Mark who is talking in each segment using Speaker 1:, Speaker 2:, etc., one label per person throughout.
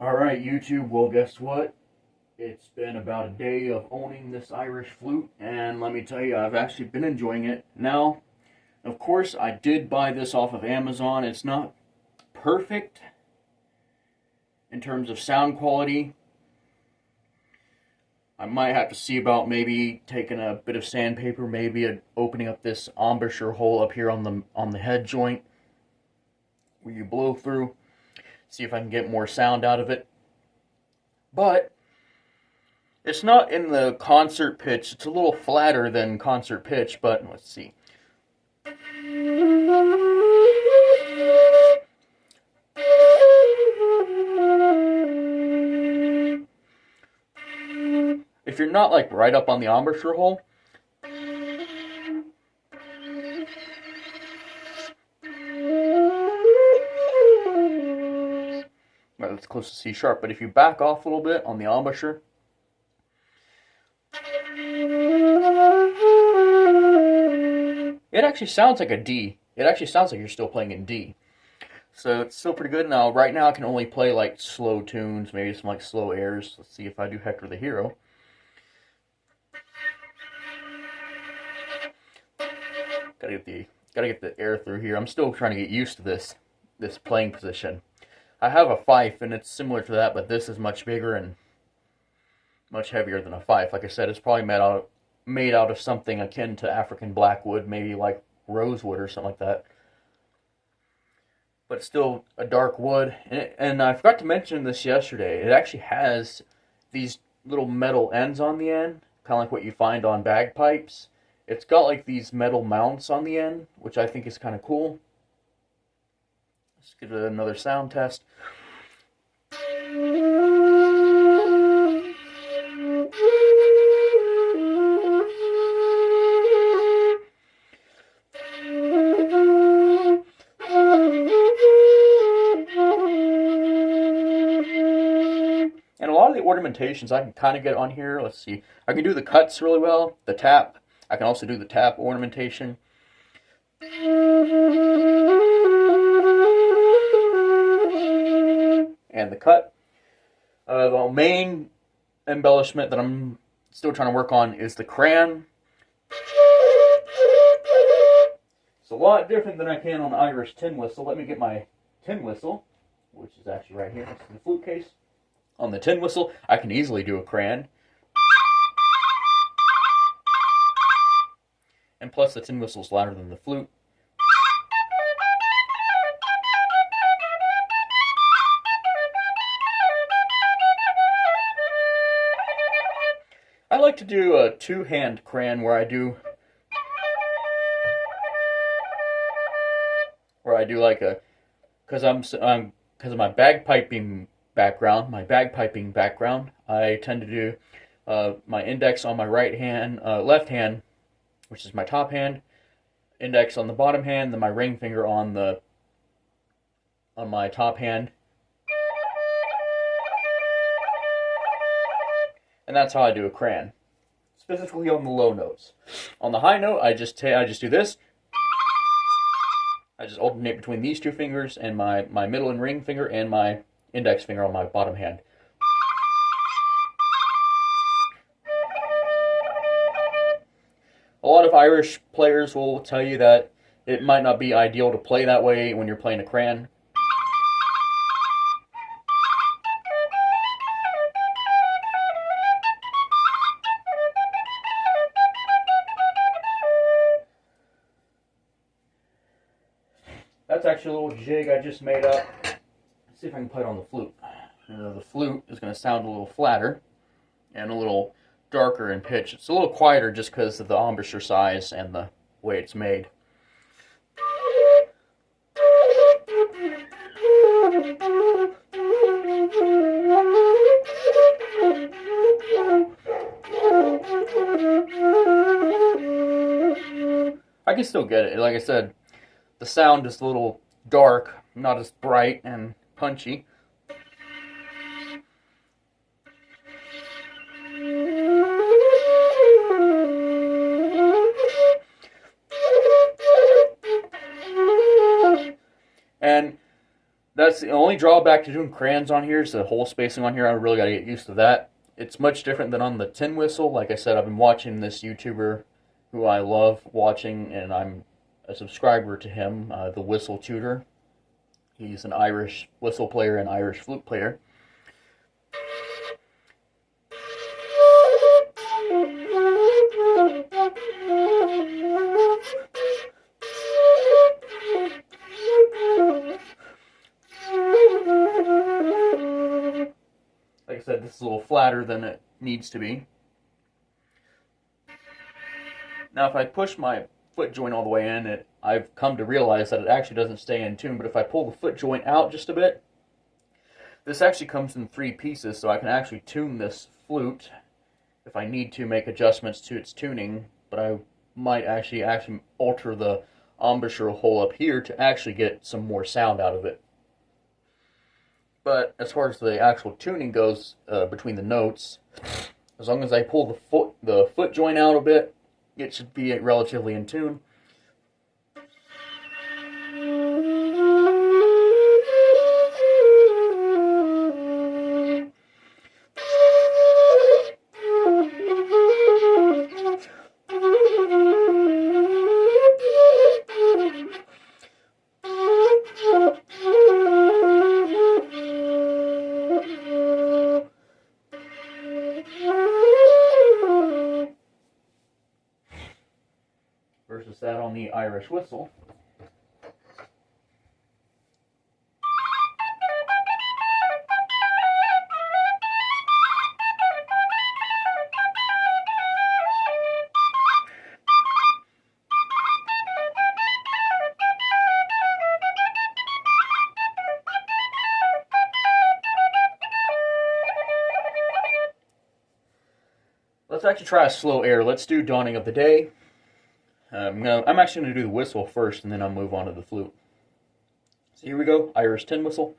Speaker 1: Alright, YouTube, well, guess what? It's been about a day of owning this Irish flute, and let me tell you, I've actually been enjoying it. Now, of course, I did buy this off of Amazon. It's not perfect in terms of sound quality. I might have to see about maybe taking a bit of sandpaper, maybe opening up this embouchure hole up here on the head joint where you blow through. See if I can get more sound out of it. But it's not in the concert pitch. It's a little flatter than concert pitch, but let's see. If you're not like right up on the embouchure hole, well, that's close to C sharp, but if you back off a little bit on the embouchure, it actually sounds like a D. It actually sounds like you're still playing in D. So it's still pretty good. Now, right now I can only play like slow tunes, maybe some like slow airs. Let's see if I do Hector the Hero. Gotta get the air through here. I'm still trying to get used to this playing position. I have a fife and it's similar to that, but this is much bigger and much heavier than a fife. Like I said, it's probably made out of something akin to African blackwood, maybe like rosewood or something like that. But it's still a dark wood. And I forgot to mention this yesterday. It actually has these little metal ends on the end, kind of like what you find on bagpipes. It's got like these metal mounts on the end, which I think is kind of cool. Let's get another sound test. And a lot of the ornamentations I can kind of get on here. Let's see. I can do the cuts really well, the tap. I can also do the tap ornamentation. And the cut. The main embellishment that I'm still trying to work on is the cran. It's a lot different than I can on the Irish tin whistle. Let me get my tin whistle, which is actually right here next to the flute case. On the tin whistle, I can easily do a cran. And plus the tin whistle is louder than the flute. I like to do a two-hand cran where I do like a, because of my bagpiping background, I tend to do my index on my right hand, left hand, which is my top hand, index on the bottom hand, then my ring finger on my top hand. And that's how I do a cran, specifically on the low notes. On the high note, I just do this. I just alternate between these two fingers and my middle and ring finger and my index finger on my bottom hand. A lot of Irish players will tell you that it might not be ideal to play that way when you're playing a cran. That's actually a little jig I just made up. Let's see if I can play it on the flute. The flute is going to sound a little flatter and a little darker in pitch. It's a little quieter just because of the embouchure size and the way it's made. I can still get it. Like I said, the sound is a little dark, not as bright and punchy. That's the only drawback to doing crayons on here is the hole spacing on here. I really got to get used to that. It's much different than on the tin whistle. Like I said, I've been watching this YouTuber who I love watching, and I'm a subscriber to him, the Whistle Tutor. He's an Irish whistle player and Irish flute player. Like I said, this is a little flatter than it needs to be. Now, if I push my foot joint all the way in, I've come to realize that it actually doesn't stay in tune, but if I pull the foot joint out just a bit, this actually comes in 3 pieces, so I can actually tune this flute if I need to make adjustments to its tuning, but I might actually alter the embouchure hole up here to actually get some more sound out of it. But as far as the actual tuning goes between the notes, as long as I pull the foot joint out a bit, it should be relatively in tune. Versus that on the Irish whistle. Let's actually try a slow air. Let's do Dawning of the Day. I'm actually going to do the whistle first, and then I'll move on to the flute. So here we go, Irish tin whistle.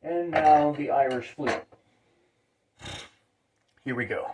Speaker 1: And now the Irish flute. Here we go.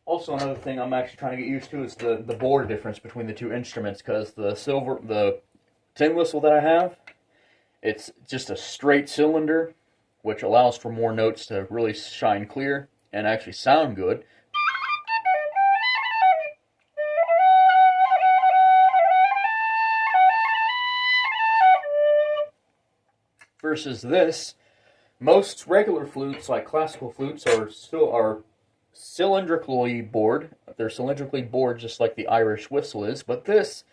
Speaker 1: Also, another thing I'm actually trying to get used to is the bore difference between the two instruments, because the tin whistle that I have, it's just a straight cylinder, which allows for more notes to really shine clear and actually sound good. Versus this, most regular flutes, like classical flutes, are cylindrically bored. They're cylindrically bored just like the Irish whistle is, but this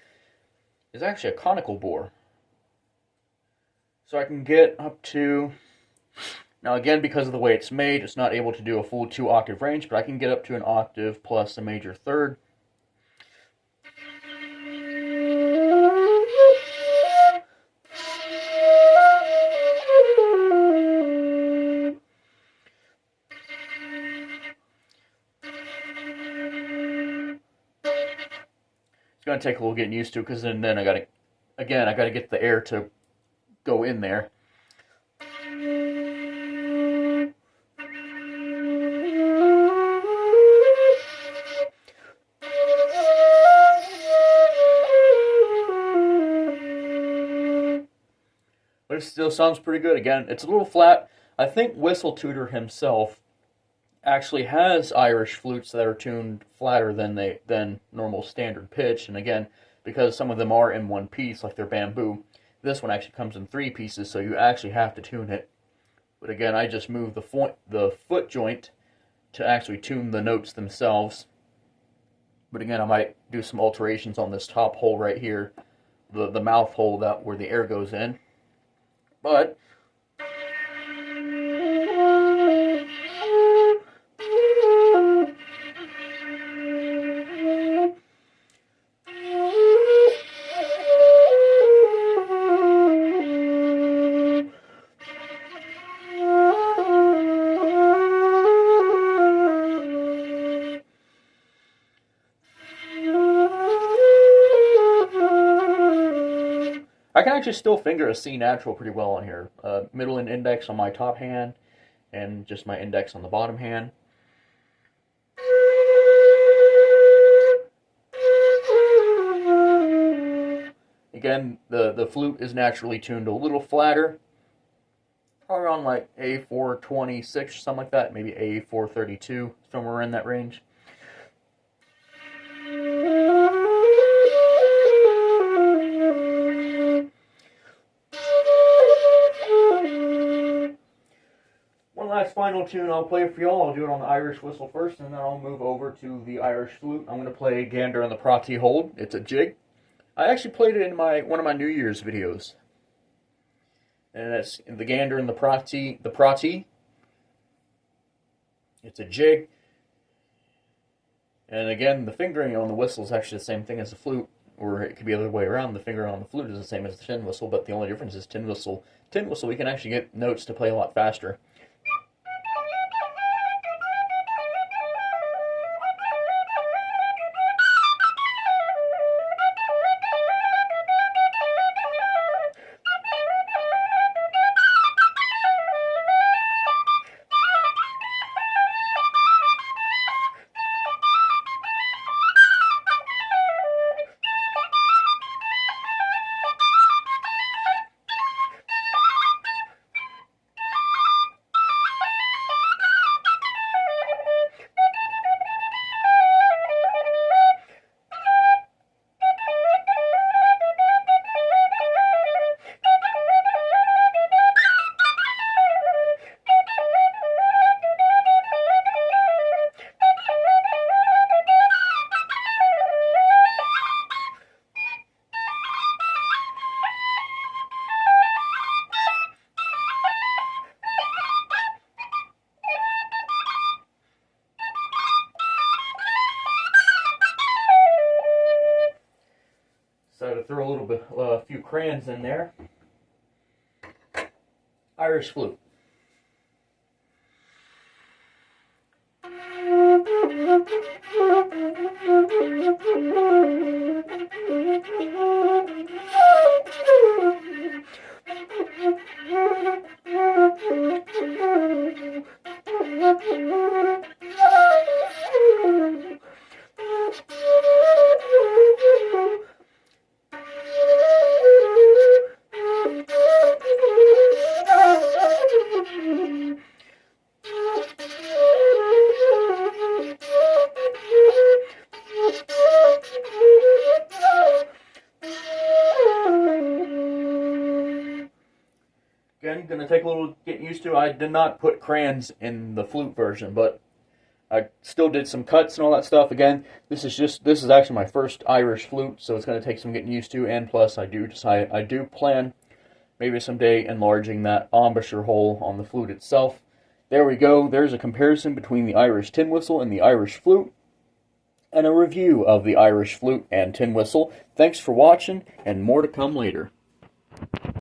Speaker 1: is actually a conical bore. So I can get up to, now again, because of the way it's made, it's not able to do a full 2-octave range, but I can get up to an octave plus a major third. going to take a little getting used to, because then I got to get the air to go in there. But it still sounds pretty good. Again, it's a little flat. I think Whistle Tutor himself actually has Irish flutes that are tuned flatter than normal standard pitch. And again, because some of them are in one piece, like they're bamboo, this one actually comes in 3 pieces, so you actually have to tune it. But again, I just moved the foot joint to actually tune the notes themselves. But again, I might do some alterations on this top hole right here, the mouth hole where the air goes in. But I can actually still finger a C natural pretty well on here. Middle and index on my top hand, and just my index on the bottom hand. Again, the flute is naturally tuned a little flatter, around like A426, something like that, maybe A432, somewhere in that range. Last final tune I'll play for y'all. I'll do it on the Irish whistle first, and then I'll move over to the Irish flute. I'm going to play Gander on the Prati Hold. It's a jig. I actually played it in one of my New Year's videos. And that's the Gander and the Prati. It's a jig. And again, the fingering on the whistle is actually the same thing as the flute, or it could be the other way around. The fingering on the flute is the same as the tin whistle, but the only difference is tin whistle. Tin whistle, we can actually get notes to play a lot faster. So to throw a few crayons in there. Irish flute. Again, going to take a little getting used to. I did not put crayons in the flute version, but I still did some cuts and all that stuff. Again, this is actually my first Irish flute, so it's going to take some getting used to. And plus, I do plan maybe someday enlarging that embouchure hole on the flute itself. There we go. There's a comparison between the Irish tin whistle and the Irish flute, and a review of the Irish flute and tin whistle. Thanks for watching, and more to come later.